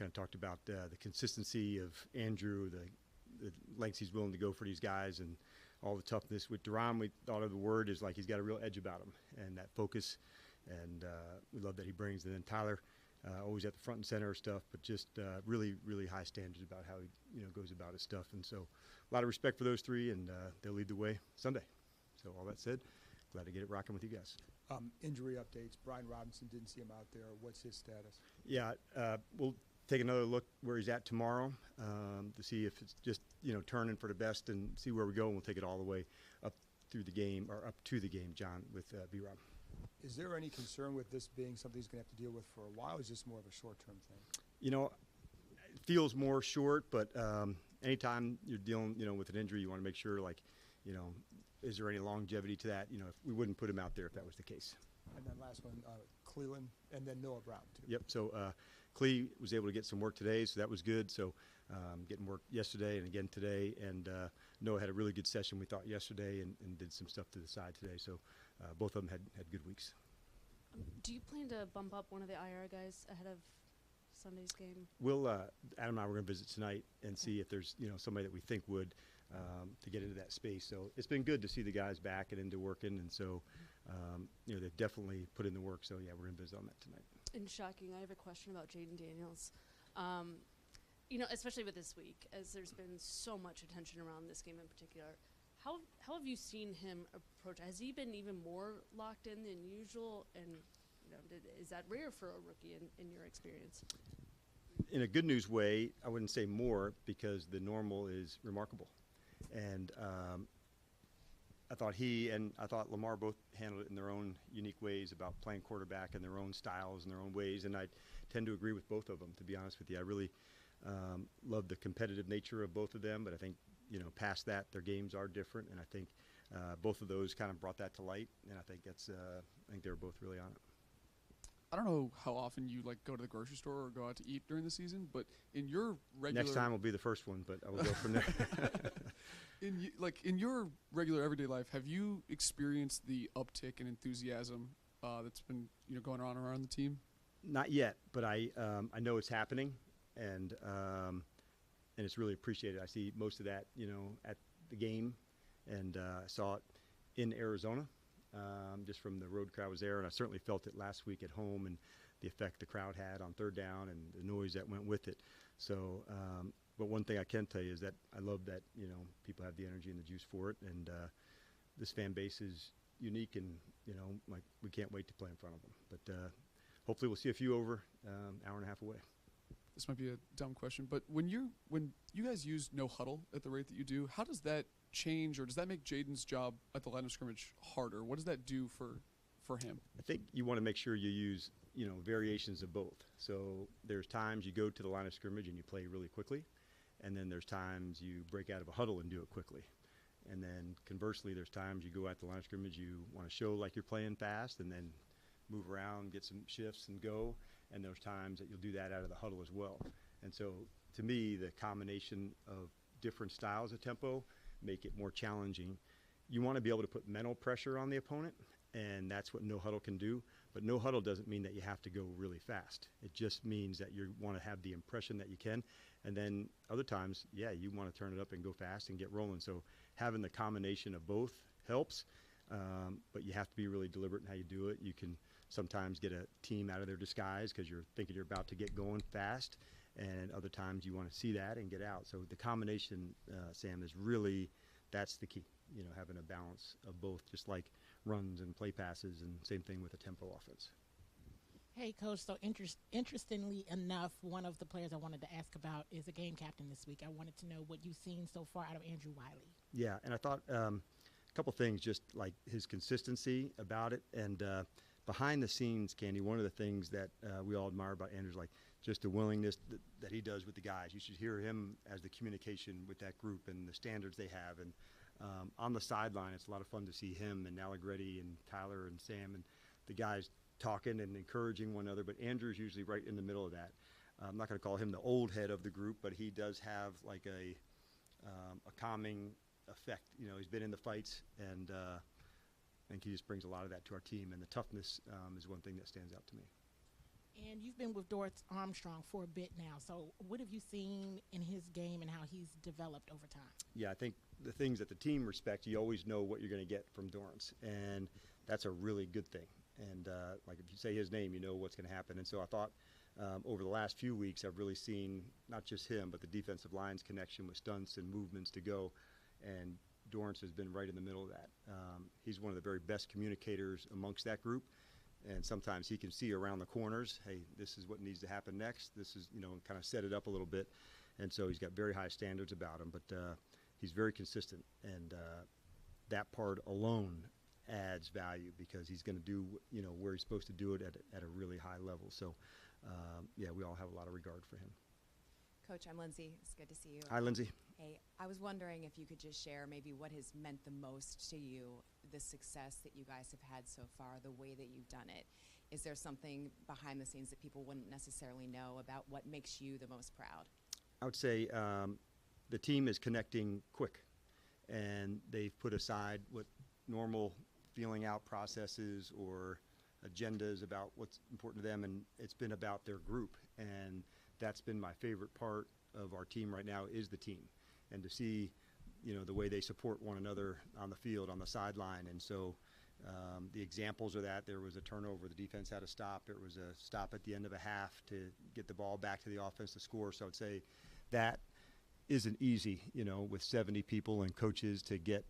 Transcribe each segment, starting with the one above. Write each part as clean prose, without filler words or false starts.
kind of talked about the consistency of Andrew, the lengths he's willing to go for these guys, and all the toughness. With Duran, we thought of the word is like he's got a real edge about him, and that focus, and we love that he brings. And then Tyler, always at the front and center of stuff, but just really, really high standards about how he goes about his stuff. And so a lot of respect for those three, and they'll lead the way Sunday. So all that said, glad to get it rocking with you guys. Injury updates. Brian Robinson, didn't see him out there. What's his status? Yeah, we'll take another look where he's at tomorrow to see if it's just turning for the best and see where we go, and we'll take it all the way up through the game, or up to the game, John, with B-Rob. Is there any concern with this being something he's going to have to deal with for a while, or is this more of a short-term thing? It feels more short, but anytime you're dealing with an injury, you want to make sure, is there any longevity to that? If we wouldn't put him out there if that was the case. And then last one, Cleveland, and then Noah Brown, too. Yep, so Clee was able to get some work today, so that was good. So getting work yesterday and again today, and Noah had a really good session, we thought, yesterday, and did some stuff to the side today. So both of them had good weeks. Do you plan to bump up one of the IR guys ahead of Sunday's game? We'll Adam and I were going to visit tonight and see if there's somebody that we think would to get into that space. So it's been good to see the guys back and into working, and so they've definitely put in the work. So yeah, we're going to visit on that tonight. And shocking, I have a question about Jaden Daniels. Especially with this week, as there's been so much attention around this game in particular. How have you seen him approach? Has he been even more locked in than usual? And is that rare for a rookie in your experience? In a good news way, I wouldn't say more, because the normal is remarkable. And I thought he and Lamar both handled it in their own unique ways about playing quarterback in their own styles and their own ways. And I tend to agree with both of them, to be honest with you. I really love the competitive nature of both of them, but I think past that, their games are different, and I think both of those kind of brought that to light, and I think I think they were both really on it. I don't know how often you go to the grocery store or go out to eat during the season, but in your regular next time will be the first one, but I will go from there. in your regular everyday life, have you experienced the uptick in enthusiasm that's been going on around the team? Not yet, but I know it's happening, and it's really appreciated. I see most of that at the game, and I saw it in Arizona. Just from the road crowd was there, and I certainly felt it last week at home, and the effect the crowd had on third down and the noise that went with it. So, but one thing I can tell you is that I love that people have the energy and the juice for it, and this fan base is unique, and we can't wait to play in front of them. But hopefully we'll see a few over hour and a half away. This might be a dumb question, but when you guys use no-huddle at the rate that you do, how does that change, or does that make Jaden's job at the line of scrimmage harder? What does that do for him? I think you want to make sure you use variations of both. So there's times you go to the line of scrimmage and you play really quickly, and then there's times you break out of a huddle and do it quickly. And then conversely, there's times you go out to the line of scrimmage, you want to show like you're playing fast, and then move around, get some shifts and go. And there's times that you'll do that out of the huddle as well. And so to me, the combination of different styles of tempo make it more challenging. You want to be able to put mental pressure on the opponent, and that's what no-huddle can do. But no-huddle doesn't mean that you have to go really fast. It just means that you want to have the impression that you can. And then other times, yeah, you want to turn it up and go fast and get rolling. So having the combination of both helps, but you have to be really deliberate in how you do it. You can sometimes get a team out of their disguise because you're thinking you're about to get going fast, and other times you want to see that and get out. So the combination, Sam, is really, that's the key, having a balance of both, just like runs and play passes, and same thing with a tempo offense. Hey, Coach, so interestingly enough, one of the players I wanted to ask about is a game captain this week. I wanted to know what you've seen so far out of Andrew Wiley. Yeah, and I thought a couple things, just like his consistency about it, and behind the scenes, Candy, one of the things that we all admire about Andrew's just the willingness that he does with the guys. You should hear him as the communication with that group and the standards they have. And on the sideline, it's a lot of fun to see him and Allegretti and Tyler and Sam and the guys talking and encouraging one another. But Andrew's usually right in the middle of that. I'm not going to call him the old head of the group, but he does have a calming effect. He's been in the fights, and I think he just brings a lot of that to our team. And the toughness is one thing that stands out to me. And you've been with Dorrance Armstrong for a bit now. So what have you seen in his game and how he's developed over time? Yeah, I think the things that the team respect, you always know what you're going to get from Dorrance, and that's a really good thing. And like if you say his name, you know what's going to happen. And so I thought over the last few weeks, I've really seen not just him, but the defensive line's connection with stunts and movements to go. And Dorrance has been right in the middle of that. He's one of the very best communicators amongst that group. And sometimes he can see around the corners, hey, this is what needs to happen next. This is, kind of set it up a little bit. And so he's got very high standards about him. But he's very consistent. And that part alone adds value because he's going to do, where he's supposed to do it at a really high level. So, yeah, we all have a lot of regard for him. Coach, I'm Lindsay. It's good to see you. Hi, Lindsay. Hey, I was wondering if you could just share maybe what has meant the most to you, the success that you guys have had so far, the way that you've done it. Is there something behind the scenes that people wouldn't necessarily know about what makes you the most proud? I would say the team is connecting quick, and they've put aside what normal feeling out processes or agendas about what's important to them, and it's been about their group. And that's been my favorite part of our team right now is the team, and to see, the way they support one another on the field, on the sideline. And so the examples of that, there was a turnover, the defense had a stop, there was a stop at the end of a half to get the ball back to the offense to score. So I would say that isn't easy, with 70 people and coaches to get,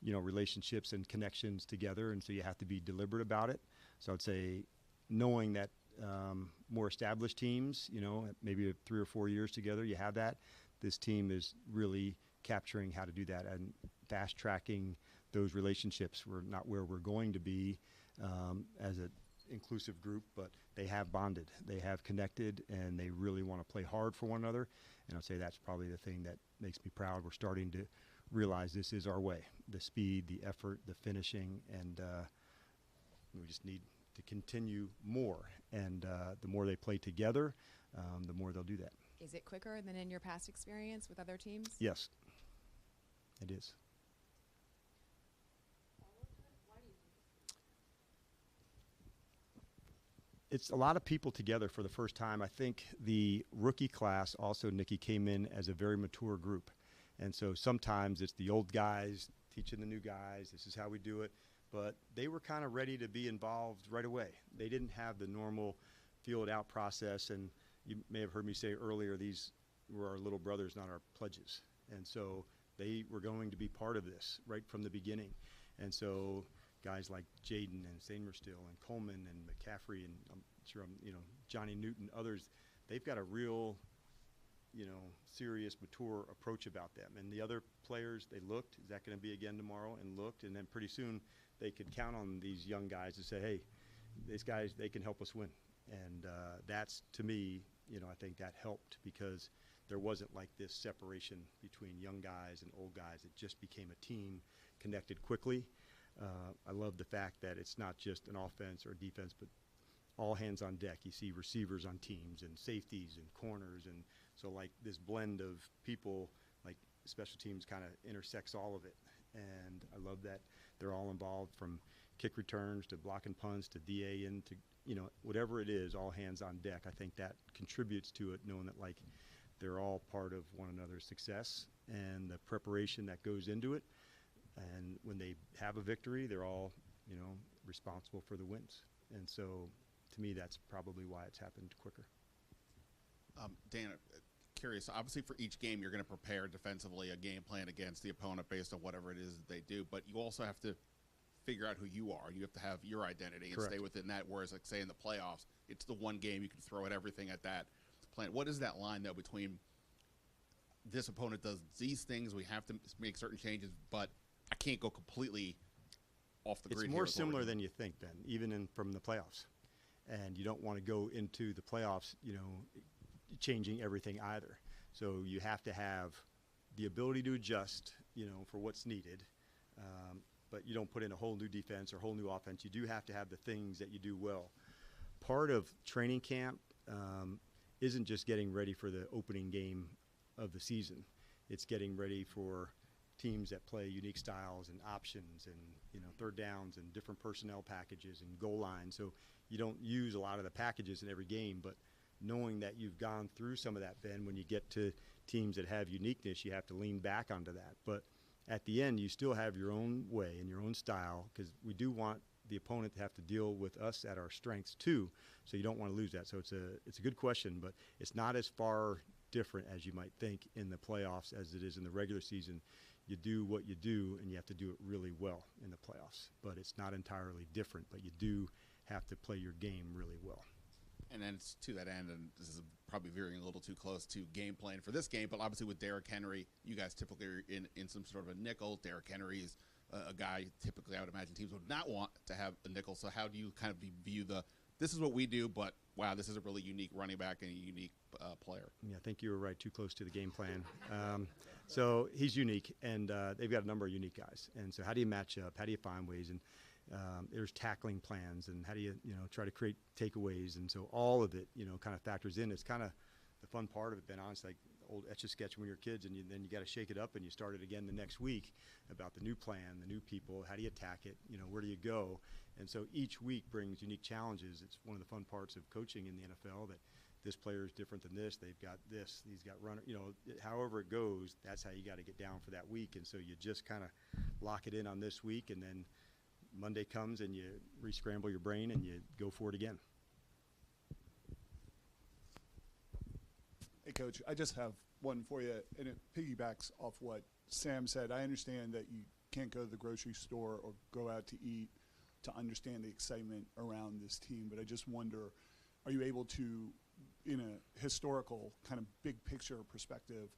relationships and connections together. And so you have to be deliberate about it. So I'd say knowing that more established teams, maybe 3 or 4 years together, you have that. This team is really capturing how to do that and fast tracking those relationships. We're not where we're going to be as an inclusive group, but they have bonded, they have connected, and they really want to play hard for one another. And I'd say that's probably the thing that makes me proud. We're starting to realize this is our way, the speed, the effort, the finishing, and we just need to continue more. And the more they play together, the more they'll do that. Is it quicker than in your past experience with other teams? Yes, it is. It's a lot of people together for the first time. I think the rookie class also, Nikki, came in as a very mature group. And so sometimes it's the old guys teaching the new guys, this is how we do it. But they were kind of ready to be involved right away. They didn't have the normal feel it out process. And you may have heard me say earlier, these were our little brothers, not our pledges. And so they were going to be part of this right from the beginning. And so guys like Jaden and Samerstill and Coleman and McCaffrey and I'm sure Johnny Newton, others, they've got a real, serious, mature approach about them. And the other players, they looked, is that going to be again tomorrow? And looked, and then pretty soon they could count on these young guys to say, hey, these guys, they can help us win. And that's, to me, I think that helped because there wasn't like this separation between young guys and old guys. It just became a team connected quickly. I love the fact that it's not just an offense or defense, but all hands on deck. You see receivers on teams and safeties and corners. And so like this blend of people, like special teams kind of intersects all of it. And I love that they're all involved from kick returns to blocking punts to DA in to, whatever it is, all hands on deck. I think that contributes to it, knowing that like they're all part of one another's success and the preparation that goes into it. And when they have a victory, they're all, responsible for the wins. And so, to me, that's probably why it's happened quicker. Dan, curious, obviously for each game you're going to prepare defensively a game plan against the opponent based on whatever it is that they do, but you also have to figure out who you are. You have to have your identity and Correct. stay within that, whereas like say in the playoffs, it's the one game you can throw at everything at that plan. What is that line, though, between this opponent does these things, we have to make certain changes, but I can't go completely off the grid? It's more similar than you think, Ben, even from the playoffs. And you don't want to go into the playoffs, changing everything either. So you have to have the ability to adjust, for what's needed. But you don't put in a whole new defense or whole new offense. You do have to have the things that you do well. Part of training camp isn't just getting ready for the opening game of the season. It's getting ready for teams that play unique styles and options and, you know, third downs and different personnel packages and goal lines. So you don't use a lot of the packages in every game, but knowing that you've gone through some of that, Ben, when you get to teams that have uniqueness, you have to lean back onto that. But at the end, you still have your own way and your own style, because we do want the opponent to have to deal with us at our strengths too, so you don't want to lose that. So it's a good question, but it's not as far different as you might think in the playoffs as it is in the regular season. You do what you do, and you have to do it really well in the playoffs. But it's not entirely different, but you do have to play your game really well. And then to that end, and this is probably veering a little too close to game plan for this game, but obviously with Derrick Henry, you guys typically are in some sort of a nickel. Derrick Henry is a guy typically I would imagine teams would not want to have a nickel. So how do you kind of view this is what we do, but wow, this is a really unique running back and a unique player? Yeah, I think you were right, too close to the game plan. So he's unique, and they've got a number of unique guys. And so how do you match up? How do you find ways? And there's tackling plans, and how do you try to create takeaways? And so all of it, kind of factors in. It's kind of the fun part of it, been honest, like old Etch-a-Sketch when you're kids, and then you got to shake it up and you start it again the next week about the new plan, the new people, how do you attack it, where do you go? And so each week brings unique challenges. It's one of the fun parts of coaching in the NFL, that this player is different than this, they've got this, he's got runner, however it goes, that's how you got to get down for that week. And so you just kind of lock it in on this week, and then Monday comes and you re-scramble your brain and you go for it again. Hey, Coach, I just have one for you, and it piggybacks off what Sam said. I understand that you can't go to the grocery store or go out to eat to understand the excitement around this team, but I just wonder, are you able to, in a historical kind of big picture perspective,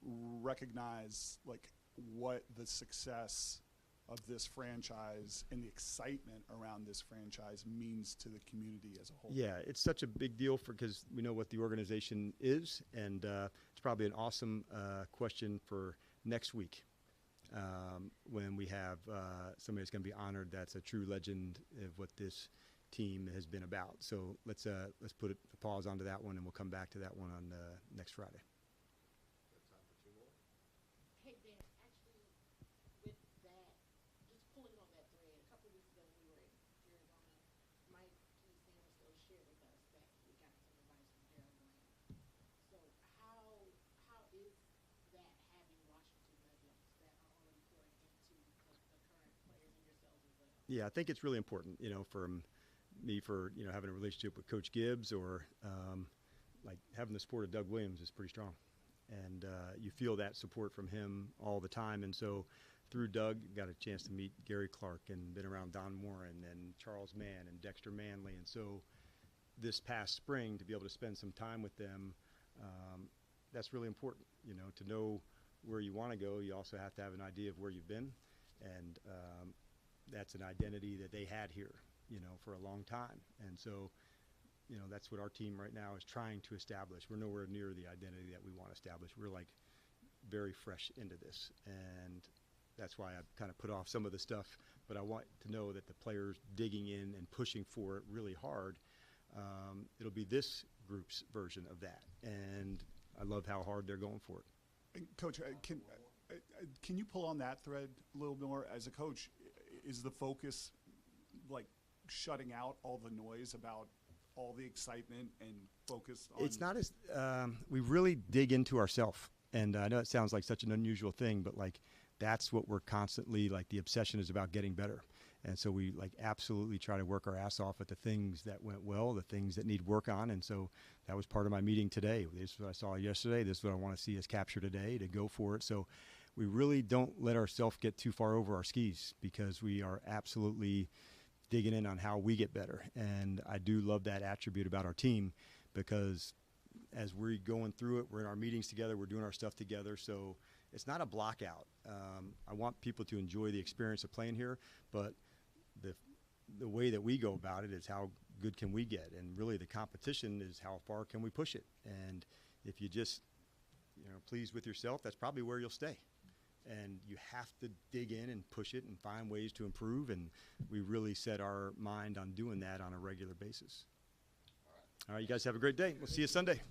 recognize like what the success of this franchise and the excitement around this franchise means to the community as a whole? Yeah, it's such a big deal because we know what the organization is, and it's probably an awesome question for next week when we have somebody that's going to be honored that's a true legend of what this team has been about. So let's put a pause onto that one, and we'll come back to that one on next Friday. Hey, Ben, actually, with that, just pulling on that thread, a couple of weeks ago when we were in Arizona, Mike Samuel shared with us that we got some advice from Gerald Graham. So how is that having Washington legends that are already pouring into the current players and yourselves as well? Yeah, I think it's really important, from me for, having a relationship with Coach Gibbs, or like having the support of Doug Williams is pretty strong. And you feel that support from him all the time. And so through Doug, got a chance to meet Gary Clark and been around Don Warren and Charles Mann and Dexter Manley. And so this past spring, to be able to spend some time with them, that's really important, to know where you want to go. You also have to have an idea of where you've been. And that's an identity that they had here, for a long time. And so, that's what our team right now is trying to establish. We're nowhere near the identity that we want to establish. We're like very fresh into this. And that's why I kind of put off some of the stuff, but I want to know that the players digging in and pushing for it really hard, it'll be this group's version of that. And I love how hard they're going for it. And Coach, can you pull on that thread a little more? As a coach, is the focus like shutting out all the noise about all the excitement and focus on? It's not as we really dig into ourselves, and I know it sounds like such an unusual thing, but like that's what we're constantly, like, the obsession is about getting better. And so we like absolutely try to work our ass off at the things that went well, the things that need work on. And so that was part of my meeting today. This is what I saw yesterday. This is what I want to see us capture today, to go for it. So we really don't let ourselves get too far over our skis, because we are absolutely digging in on how we get better. And I do love that attribute about our team, because as we're going through it, we're in our meetings together, we're doing our stuff together. So it's not a block out. I want people to enjoy the experience of playing here, but the way that we go about it is how good can we get, and really the competition is how far can we push it. And if you just pleased with yourself, that's probably where you'll stay. And you have to dig in and push it and find ways to improve, and we really set our mind on doing that on a regular basis. All right, you guys have a great day. We'll see you Sunday.